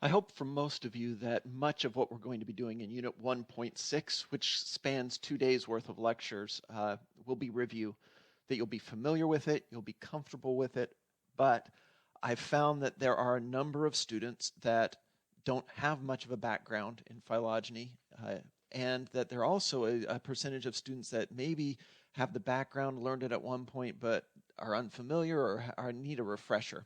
I hope for most of you that much of what we're going to be doing in Unit 1.6, which spans 2 days worth of lectures, will be review, that you'll be familiar with it, you'll be comfortable with it, but I've found that there are a number of students that don't have much of a background in phylogeny, and that there are also a percentage of students that maybe have the background, learned it at one point, but are unfamiliar or need a refresher.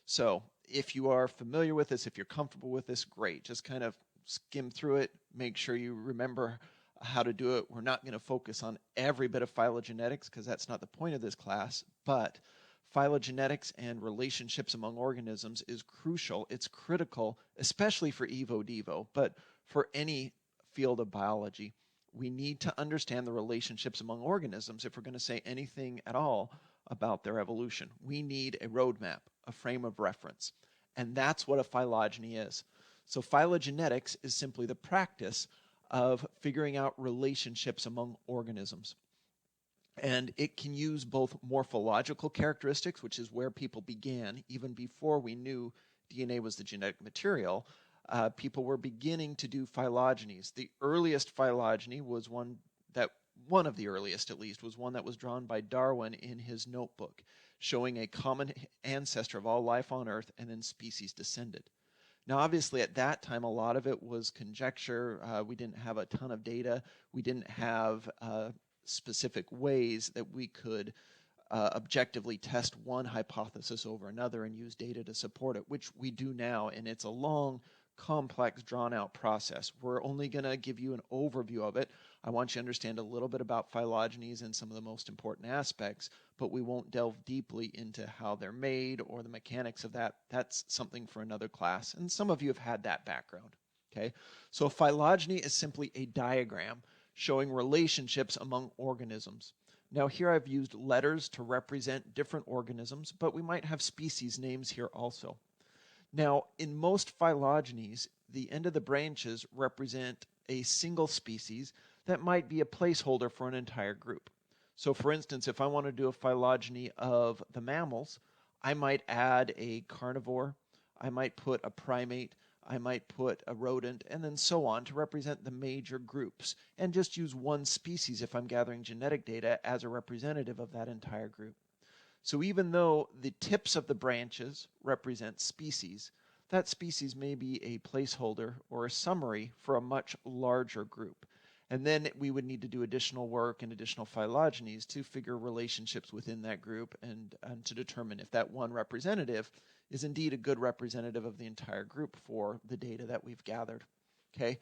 So if you are familiar with this, if you're comfortable with this, great. Just kind of skim through it, make sure you remember how to do it. We're not going to focus on every bit of phylogenetics because that's not the point of this class, but phylogenetics and relationships among organisms is crucial. It's critical, especially for Evo-Devo, but for any field of biology. We need to understand the relationships among organisms if we're going to say anything at all about their evolution. We need a roadmap, a frame of reference, and that's what a phylogeny is. So phylogenetics is simply the practice of figuring out relationships among organisms. And it can use both morphological characteristics, which is where people began, even before we knew DNA was the genetic material. People were beginning to do phylogenies. The earliest phylogeny was one of the earliest at least, was one that was drawn by Darwin in his notebook, showing a common ancestor of all life on Earth and then species descended. Now, obviously, at that time, a lot of it was conjecture. We didn't have a ton of data. We didn't have specific ways that we could objectively test one hypothesis over another and use data to support it, which we do now, and it's a long, complex, drawn-out process. We're only going to give you an overview of it. I want you to understand a little bit about phylogenies and some of the most important aspects, but we won't delve deeply into how they're made or the mechanics of that. That's something for another class, and some of you have had that background. Okay, so phylogeny is simply a diagram showing relationships among organisms. Now here I've used letters to represent different organisms, but we might have species names here also. Now, in most phylogenies, the end of the branches represent a single species that might be a placeholder for an entire group. So for instance, if I want to do a phylogeny of the mammals, I might add a carnivore, I might put a primate, I might put a rodent, and then so on to represent the major groups, and just use one species if I'm gathering genetic data as a representative of that entire group. So even though the tips of the branches represent species, that species may be a placeholder or a summary for a much larger group. And then we would need to do additional work and additional phylogenies to figure relationships within that group and to determine if that one representative is indeed a good representative of the entire group for the data that we've gathered. Okay.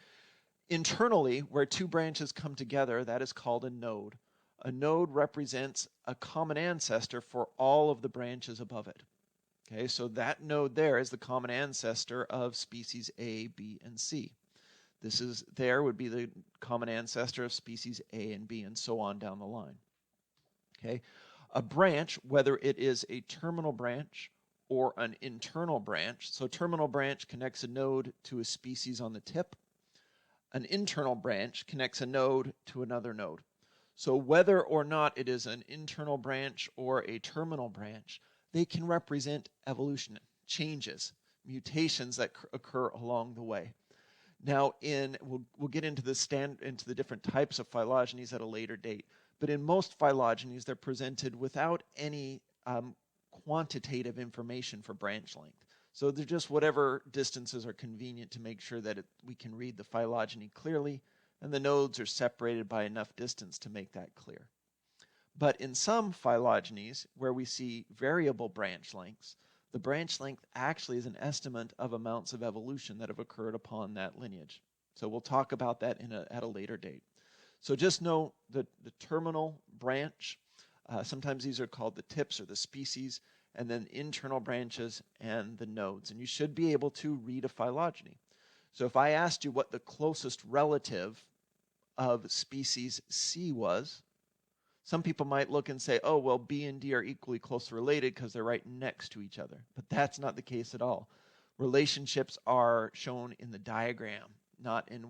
Internally, where two branches come together, that is called a node. A node represents a common ancestor for all of the branches above it. Okay, so that node there is the common ancestor of species A, B, and C. There would be the common ancestor of species A and B, and so on down the line. Okay, a branch, whether it is a terminal branch or an internal branch, so terminal branch connects a node to a species on the tip. An internal branch connects a node to another node. So whether or not it is an internal branch or a terminal branch, they can represent evolution, changes, mutations that occur along the way. Now, we'll get into the different types of phylogenies at a later date, but in most phylogenies, they're presented without any quantitative information for branch length. So they're just whatever distances are convenient to make sure that we can read the phylogeny clearly, and the nodes are separated by enough distance to make that clear. But in some phylogenies, where we see variable branch lengths, the branch length actually is an estimate of amounts of evolution that have occurred upon that lineage. So we'll talk about that at a later date. So just know the terminal branch, sometimes these are called the tips or the species, and then internal branches and the nodes. And you should be able to read a phylogeny. So if I asked you what the closest relative of species C was, some people might look and say, oh, well, B and D are equally closely related because they're right next to each other. But that's not the case at all. Relationships are shown in the diagram, not in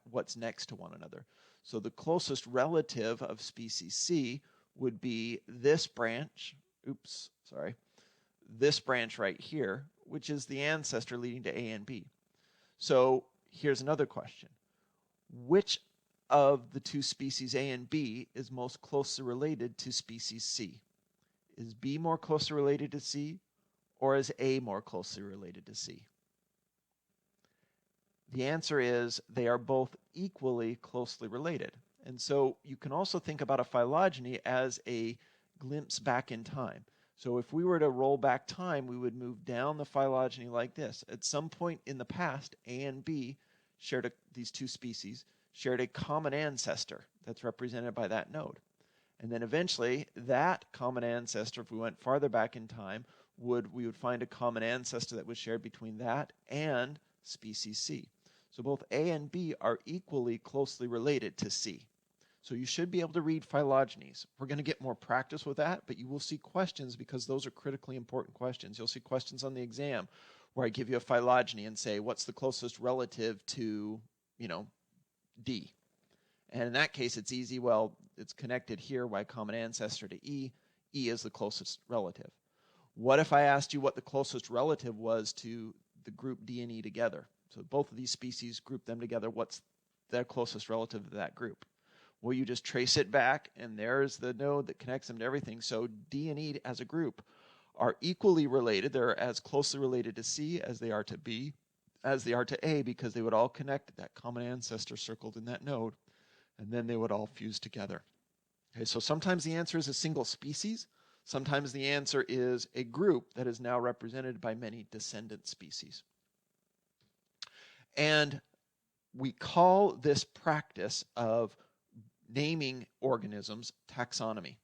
what's next to one another. So the closest relative of species C would be this branch, this branch right here, which is the ancestor leading to A and B. So here's another question. Which of the two species A and B is most closely related to species C? Is B more closely related to C, or is A more closely related to C? The answer is they are both equally closely related. And so you can also think about a phylogeny as a glimpse back in time. So if we were to roll back time, we would move down the phylogeny like this. At some point in the past, A and B these two species shared a common ancestor that's represented by that node. And then eventually that common ancestor, if we went farther back in time, we would find a common ancestor that was shared between that and species C. So both A and B are equally closely related to C. So you should be able to read phylogenies. We're going to get more practice with that, but you will see questions because those are critically important questions. You'll see questions on the exam where I give you a phylogeny and say, what's the closest relative to, D? And in that case, it's easy. Well, it's connected here by common ancestor to E. E is the closest relative. What if I asked you what the closest relative was to the group D and E together? So both of these species, group them together. What's their closest relative to that group? Well, you just trace it back, and there's the node that connects them to everything. So D and E as a group are equally related. They're as closely related to C as they are to B, as they are to A, because they would all connect that common ancestor circled in that node, and then they would all fuse together. Okay, so sometimes the answer is a single species. Sometimes the answer is a group that is now represented by many descendant species. And we call this practice of naming organisms taxonomy.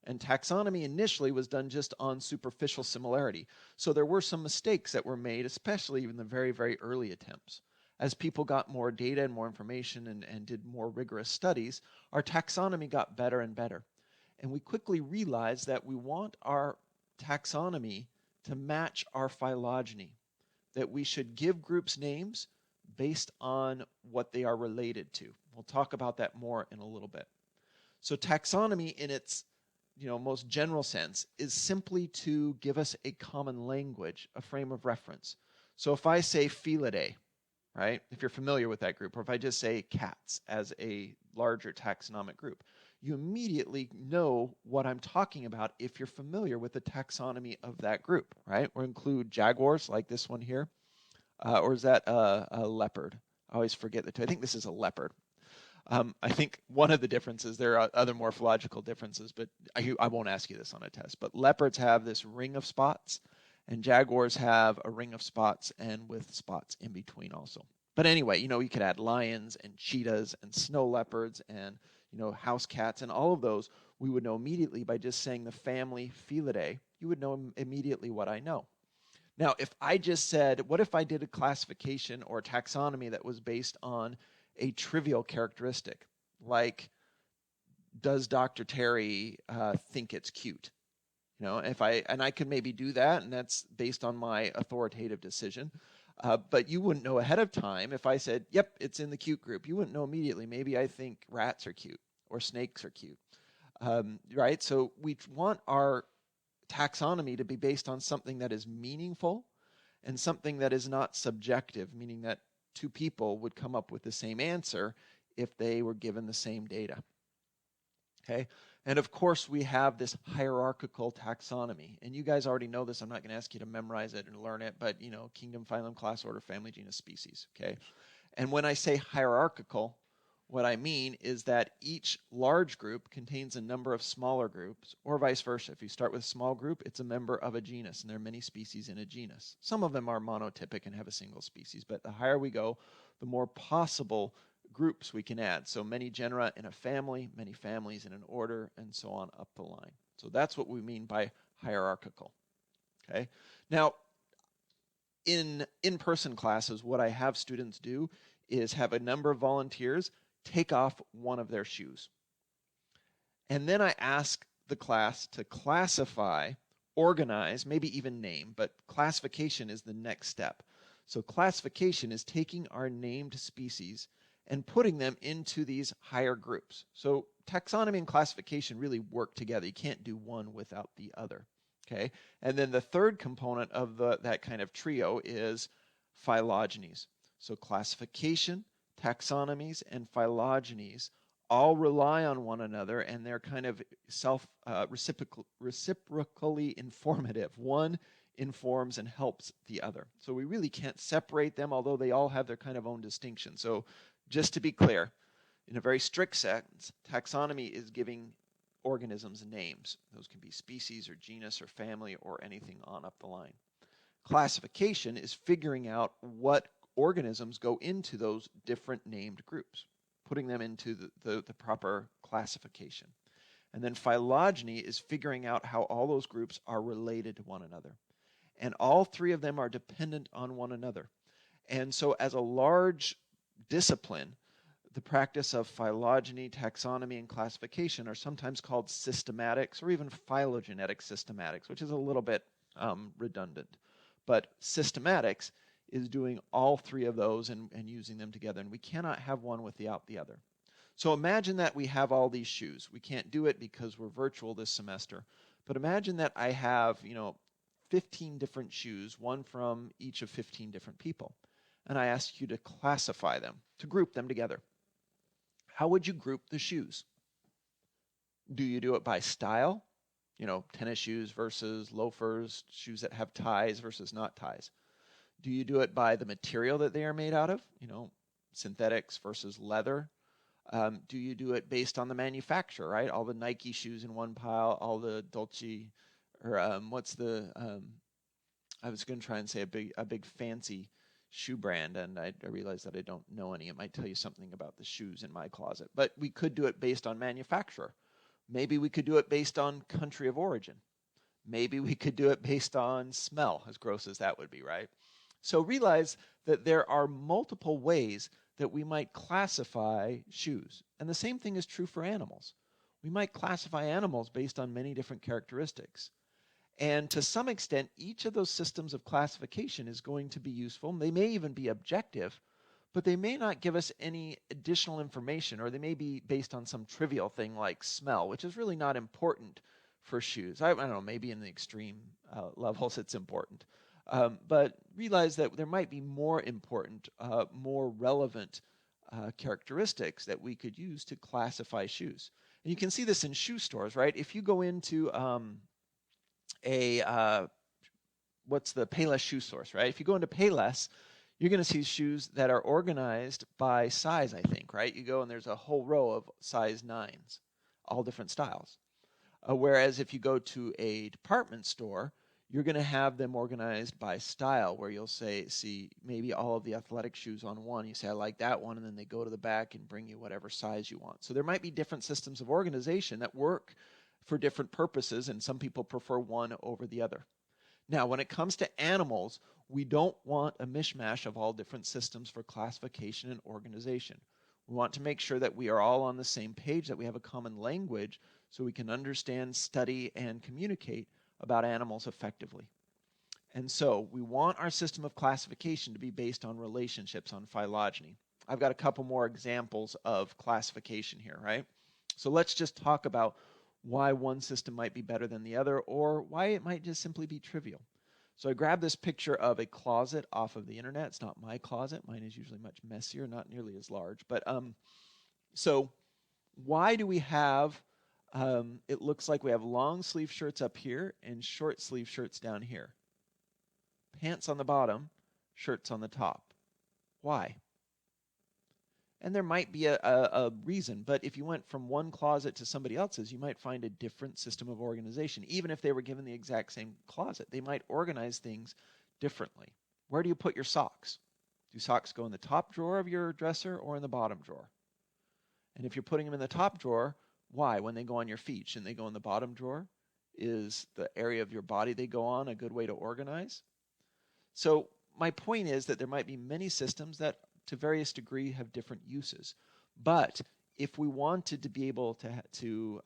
And taxonomy initially was done just on superficial similarity. So there were some mistakes that were made, especially in the very, very early attempts. As people got more data and more information and did more rigorous studies, our taxonomy got better and better. And we quickly realized that we want our taxonomy to match our phylogeny, that we should give groups names based on what they are related to. We'll talk about that more in a little bit. So taxonomy in its most general sense is simply to give us a common language, a frame of reference. So if I say Felidae, right, if you're familiar with that group, or if I just say cats as a larger taxonomic group, you immediately know what I'm talking about if you're familiar with the taxonomy of that group, right? We'll include jaguars like this one here. Or is that a leopard? I always forget the two. I think this is a leopard. I think one of the differences, there are other morphological differences, but I won't ask you this on a test, but leopards have this ring of spots, and jaguars have a ring of spots and with spots in between also. But anyway, you could add lions and cheetahs and snow leopards and, house cats, and all of those we would know immediately by just saying the family Felidae. You would know immediately what I know. Now, if I just said, what if I did a classification or taxonomy that was based on a trivial characteristic, like, does Dr. Terry think it's cute? I could maybe do that, and that's based on my authoritative decision. But you wouldn't know ahead of time if I said, yep, it's in the cute group. You wouldn't know immediately. Maybe I think rats are cute or snakes are cute, right? So we want our taxonomy to be based on something that is meaningful and something that is not subjective, meaning that two people would come up with the same answer if they were given the same data. Okay? And of course, we have this hierarchical taxonomy. And you guys already know this. I'm not going to ask you to memorize it and learn it, but, kingdom, phylum, class, order, family, genus, species. Okay? And when I say hierarchical, what I mean is that each large group contains a number of smaller groups, or vice versa. If you start with a small group, it's a member of a genus, and there are many species in a genus. Some of them are monotypic and have a single species, but the higher we go, the more possible groups we can add. So many genera in a family, many families in an order, and so on up the line. So that's what we mean by hierarchical. Okay? Now, in in-person classes, what I have students do is have a number of volunteers take off one of their shoes. And then I ask the class to classify, organize, maybe even name, but classification is the next step. So classification is taking our named species and putting them into these higher groups. So taxonomy and classification really work together. You can't do one without the other. Okay? And then the third component of that kind of trio is phylogenies. So classification, taxonomies, and phylogenies all rely on one another, and they're kind of reciprocally informative. One informs and helps the other. So we really can't separate them, although they all have their kind of own distinction. So just to be clear, in a very strict sense, taxonomy is giving organisms names. Those can be species or genus or family or anything on up the line. Classification is figuring out what organisms go into those different named groups, putting them into the proper classification. And then phylogeny is figuring out how all those groups are related to one another. And all three of them are dependent on one another. And so as a large discipline, the practice of phylogeny, taxonomy, and classification are sometimes called systematics or even phylogenetic systematics, which is a little bit redundant. But systematics is doing all three of those and using them together, and we cannot have one without the other. So imagine that we have all these shoes. We can't do it because we're virtual this semester, but imagine that I have, 15 different shoes, one from each of 15 different people, and I ask you to classify them, to group them together. How would you group the shoes? Do you do it by style? Tennis shoes versus loafers, shoes that have ties versus not ties. Do you do it by the material that they are made out of? Synthetics versus leather. Do you do it based on the manufacturer, right? All the Nike shoes in one pile, all the Dolce, or I was going to try and say a big fancy shoe brand, and I realized that I don't know any. It might tell you something about the shoes in my closet. But we could do it based on manufacturer. Maybe we could do it based on country of origin. Maybe we could do it based on smell, as gross as that would be, right? So realize that there are multiple ways that we might classify shoes. And the same thing is true for animals. We might classify animals based on many different characteristics. And to some extent, each of those systems of classification is going to be useful. They may even be objective, but they may not give us any additional information, or they may be based on some trivial thing like smell, which is really not important for shoes. I don't know, maybe in the extreme levels it's important. But realize that there might be more important, more relevant characteristics that we could use to classify shoes. And you can see this in shoe stores, right? If you go into what's the Payless shoe source, right? If you go into Payless, you're going to see shoes that are organized by size, I think, right? You go and there's a whole row of size 9s, all different styles. Whereas if you go to a department store, you're going to have them organized by style, where you'll see maybe all of the athletic shoes on one. You say, I like that one, and then they go to the back and bring you whatever size you want. So there might be different systems of organization that work for different purposes, and some people prefer one over the other. Now, when it comes to animals, we don't want a mishmash of all different systems for classification and organization. We want to make sure that we are all on the same page, that we have a common language, so we can understand, study, and communicate about animals effectively. And so we want our system of classification to be based on relationships, on phylogeny. I've got a couple more examples of classification here, right? So let's just talk about why one system might be better than the other, or why it might just simply be trivial. So I grabbed this picture of a closet off of the internet. It's not my closet. Mine is usually much messier, not nearly as large. But so why do we have it looks like we have long sleeve shirts up here and short sleeve shirts down here? Pants on the bottom, shirts on the top. Why? And there might be a reason, but if you went from one closet to somebody else's, you might find a different system of organization. Even if they were given the exact same closet, they might organize things differently. Where do you put your socks? Do socks go in the top drawer of your dresser or in the bottom drawer? And if you're putting them in the top drawer, why? When they go on your feet, shouldn't they go in the bottom drawer? Is the area of your body they go on a good way to organize? So my point is that there might be many systems that to various degree have different uses. But if we wanted to be able to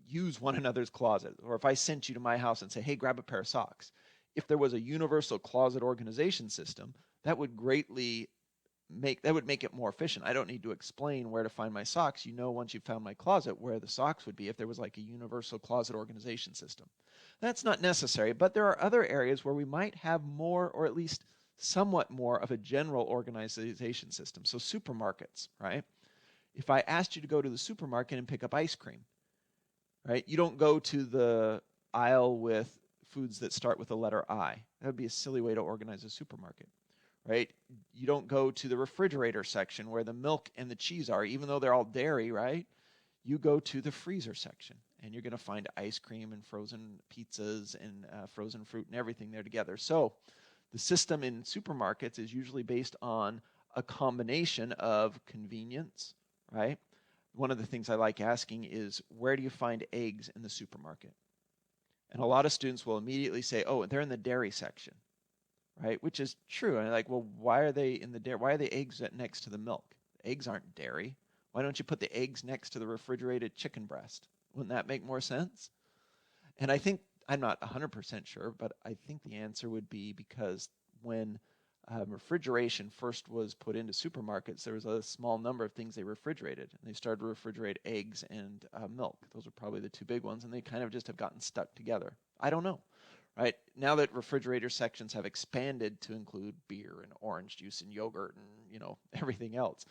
use one another's closet, or if I sent you to my house and say, hey, grab a pair of socks, if there was a universal closet organization system, that would greatly make it more efficient. I don't need to explain where to find my socks. You know, once you've found my closet, where the socks would be if there was like a universal closet organization system. That's not necessary, but there are other areas where we might have more, or at least somewhat more of a general organization system. So supermarkets, right? If I asked you to go to the supermarket and pick up ice cream, right? You don't go to the aisle with foods that start with the letter I. That would be a silly way to organize a supermarket, right? You don't go to the refrigerator section where the milk and the cheese are, even though they're all dairy, right? You go to the freezer section, and you're going to find ice cream and frozen pizzas and frozen fruit and everything there together. So the system in supermarkets is usually based on a combination of convenience, right? One of the things I like asking is, where do you find eggs in the supermarket? And a lot of students will immediately say, oh, they're in the dairy section, right? Which is true. And I'm like, well, why are they in the dairy? Why are the eggs next to the milk? Eggs aren't dairy. Why don't you put the eggs next to the refrigerated chicken breast? Wouldn't that make more sense? And I think, I'm not 100% sure, but I think the answer would be because when refrigeration first was put into supermarkets, there was a small number of things they refrigerated. And they started to refrigerate eggs and milk. Those are probably the two big ones, and they kind of just have gotten stuck together. I don't know. Right? Now that refrigerator sections have expanded to include beer and orange juice and yogurt and, everything else,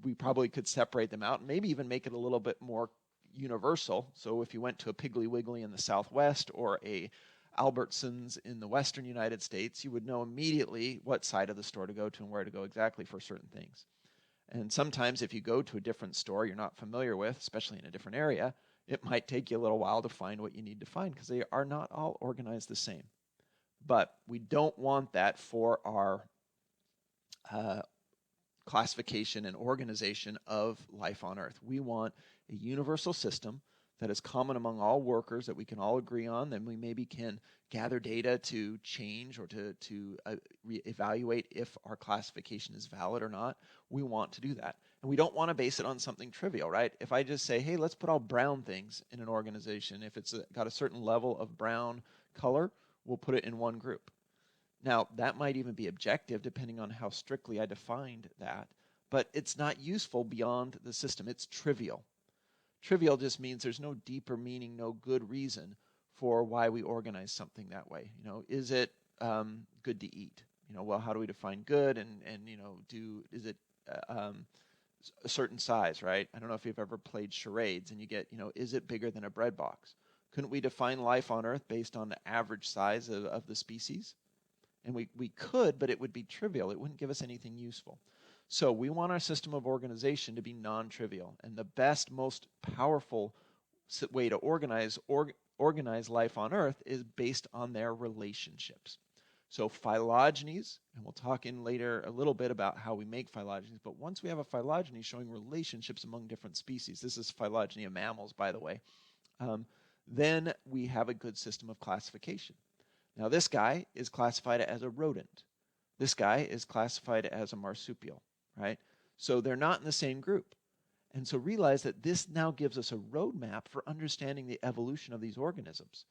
we probably could separate them out and maybe even make it a little bit more universal. So if you went to a Piggly Wiggly in the Southwest or a Albertsons in the Western United States, you would know immediately what side of the store to go to and where to go exactly for certain things. And sometimes if you go to a different store you're not familiar with, especially in a different area, it might take you a little while to find what you need to find because they are not all organized the same. But we don't want that for our classification and organization of life on Earth. We want a universal system that is common among all workers that we can all agree on. Then we maybe can gather data to change or to evaluate if our classification is valid or not. We want to do that. And we don't want to base it on something trivial, right? If I just say, hey, let's put all brown things in an organization, if it's got a certain level of brown color, we'll put it in one group. Now, that might even be objective depending on how strictly I defined that, but it's not useful beyond the system. It's trivial. Trivial just means there's no deeper meaning, no good reason for why we organize something that way. Is it good to eat? Well, how do we define good? And is it a certain size, right? I don't know if you've ever played charades and you get, is it bigger than a bread box? Couldn't we define life on Earth based on the average size of the species? And we could, but it would be trivial. It wouldn't give us anything useful. So we want our system of organization to be non-trivial. And the best, most powerful way to organize life on Earth is based on their relationships. So phylogenies, and we'll talk in later a little bit about how we make phylogenies, but once we have a phylogeny showing relationships among different species, this is phylogeny of mammals, by the way, then we have a good system of classification. Now this guy is classified as a rodent. This guy is classified as a marsupial, right? So they're not in the same group. And so realize that this now gives us a roadmap for understanding the evolution of these organisms.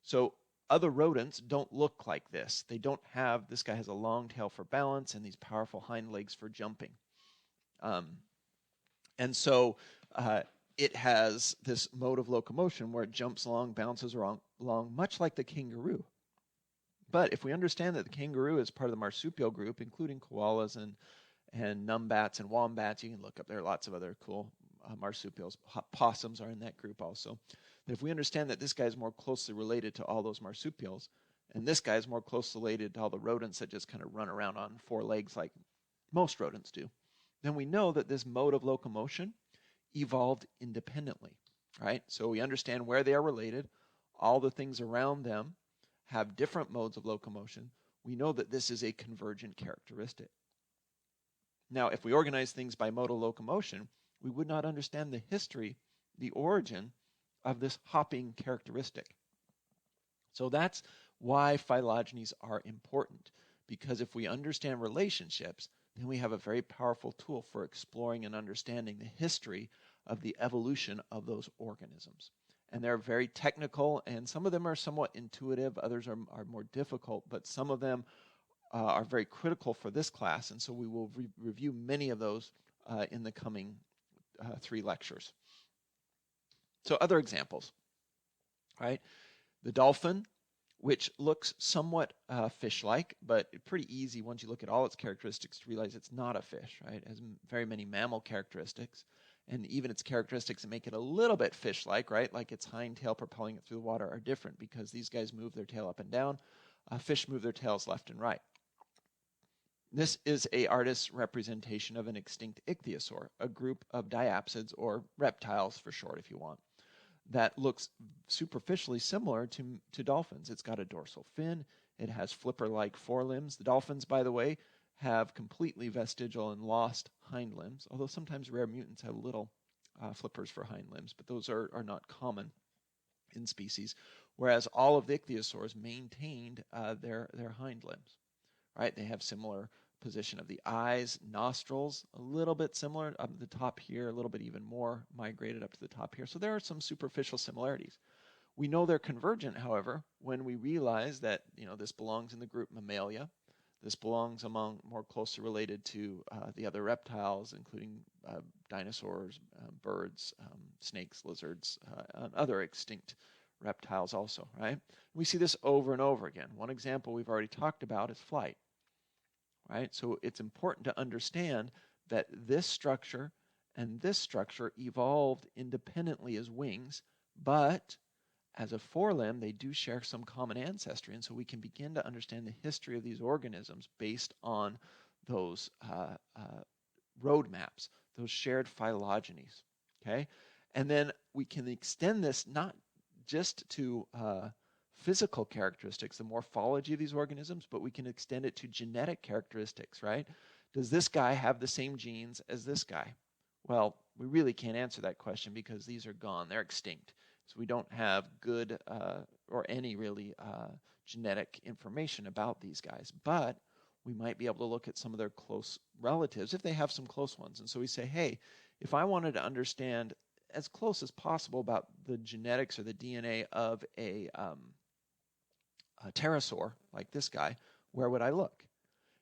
So other rodents don't look like this. They don't have, this guy has a long tail for balance and these powerful hind legs for jumping. And so it has this mode of locomotion where it jumps along, bounces along, much like the kangaroo. But if we understand that the kangaroo is part of the marsupial group, including koalas and numbats and wombats, you can look up, there are lots of other cool marsupials. Possums are in that group also. And if we understand that this guy is more closely related to all those marsupials, and this guy is more closely related to all the rodents that just kind of run around on four legs like most rodents do, then we know that this mode of locomotion evolved independently, right? So we understand where they are related, all the things around them have different modes of locomotion. We know that this is a convergent characteristic. Now, if we organize things by modal locomotion, we would not understand the history, the origin of this hopping characteristic. So that's why phylogenies are important, because if we understand relationships, then we have a very powerful tool for exploring and understanding the history of the evolution of those organisms. And they're very technical, and some of them are somewhat intuitive, others are more difficult, but some of them are very critical for this class, and so we will review many of those in the coming 3 lectures. So other examples, right? The dolphin which looks somewhat fish-like, but pretty easy once you look at all its characteristics to realize it's not a fish, right? It has very many mammal characteristics, and even its characteristics that make it a little bit fish-like, right? Like its hind tail propelling it through the water are different because these guys move their tail up and down. Fish move their tails left and right. This is an artist's representation of an extinct ichthyosaur, a group of diapsids, or reptiles for short if you want, that looks superficially similar to dolphins. It's got a dorsal fin. It has flipper-like forelimbs. The dolphins, by the way, have completely vestigial and lost hind limbs, although sometimes rare mutants have little flippers for hind limbs, but those are not common in species, whereas all of the ichthyosaurs maintained their hind limbs. Right? They have similar position of the eyes, nostrils, a little bit similar up at the top here, a little bit even more migrated up to the top here. So there are some superficial similarities. We know they're convergent, however, when we realize that this belongs in the group Mammalia. This belongs among more closely related to the other reptiles, including dinosaurs, birds, snakes, lizards, and other extinct reptiles also, right? We see this over and over again. One example we've already talked about is flight. Right? So it's important to understand that this structure and this structure evolved independently as wings, but as a forelimb, they do share some common ancestry. And so we can begin to understand the history of these organisms based on those roadmaps, those shared phylogenies. Okay? And then we can extend this not just to physical characteristics, the morphology of these organisms, but we can extend it to genetic characteristics, right? Does this guy have the same genes as this guy? Well, we really can't answer that question because these are gone. They're extinct. So we don't have good or any really genetic information about these guys. But we might be able to look at some of their close relatives if they have some close ones. And so we say, hey, if I wanted to understand as close as possible about the genetics or the DNA of a pterosaur, like this guy, where would I look?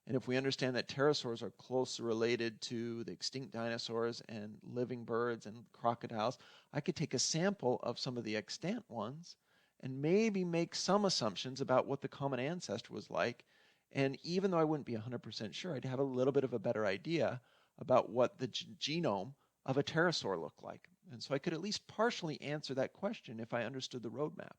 And if we understand that pterosaurs are closely related to the extinct dinosaurs and living birds and crocodiles, I could take a sample of some of the extant ones and maybe make some assumptions about what the common ancestor was like. And even though I wouldn't be 100% sure, I'd have a little bit of a better idea about what the genome of a pterosaur looked like. And so I could at least partially answer that question if I understood the roadmap,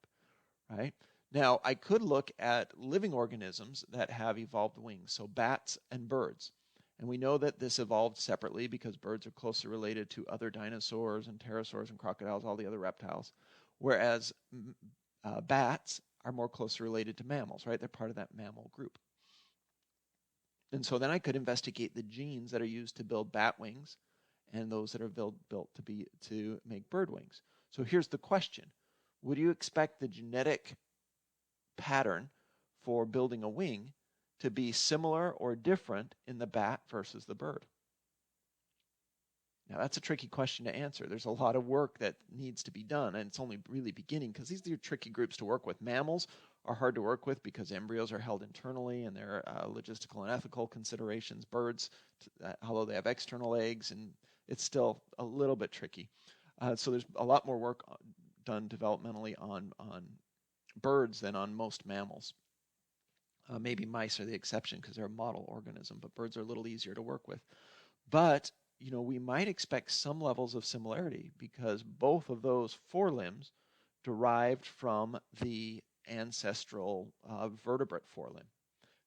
right? Now, I could look at living organisms that have evolved wings, so bats and birds. And we know that this evolved separately because birds are closely related to other dinosaurs and pterosaurs and crocodiles, all the other reptiles, whereas bats are more closely related to mammals, right? They're part of that mammal group. And so then I could investigate the genes that are used to build bat wings and those that are built to make bird wings. So here's the question. Would you expect the genetic pattern for building a wing to be similar or different in the bat versus the bird? Now, that's a tricky question to answer. There's a lot of work that needs to be done, and it's only really beginning because these are tricky groups to work with. Mammals are hard to work with because embryos are held internally, and there are logistical and ethical considerations. Birds, although they have external eggs, and it's still a little bit tricky. So there's a lot more work done developmentally on birds than on most mammals. Maybe mice are the exception because they're a model organism, but birds are a little easier to work with. But we might expect some levels of similarity because both of those forelimbs derived from the ancestral vertebrate forelimb.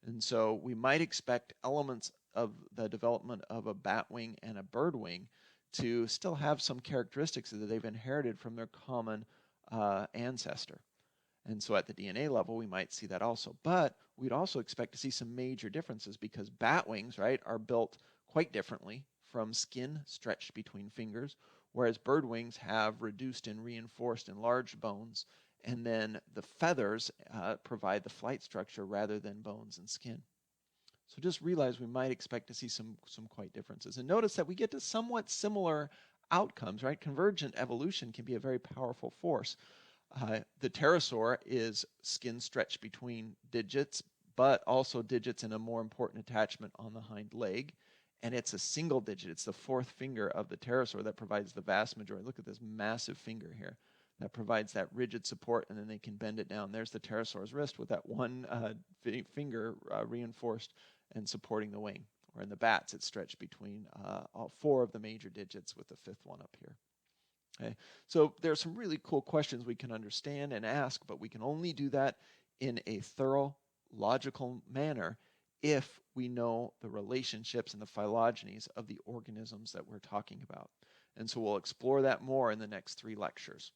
And so we might expect elements of the development of a bat wing and a bird wing to still have some characteristics that they've inherited from their common ancestor. And so at the DNA level, we might see that also. But we'd also expect to see some major differences because bat wings, right, are built quite differently from skin stretched between fingers, whereas bird wings have reduced and reinforced enlarged bones, and then the feathers provide the flight structure rather than bones and skin. So just realize we might expect to see some quite differences. And notice that we get to somewhat similar outcomes, right? Convergent evolution can be a very powerful force. The pterosaur is skin stretched between digits, but also digits in a more important attachment on the hind leg. And it's a single digit. It's the fourth finger of the pterosaur that provides the vast majority. Look at this massive finger here. that provides that rigid support, and then they can bend it down. There's the pterosaur's wrist with that one finger reinforced and supporting the wing. Or in the bats, it's stretched between all 4 of the major digits with the 5th one up here. Okay. So there are some really cool questions we can understand and ask, but we can only do that in a thorough, logical manner if we know the relationships and the phylogenies of the organisms that we're talking about. And so we'll explore that more in the next 3 lectures.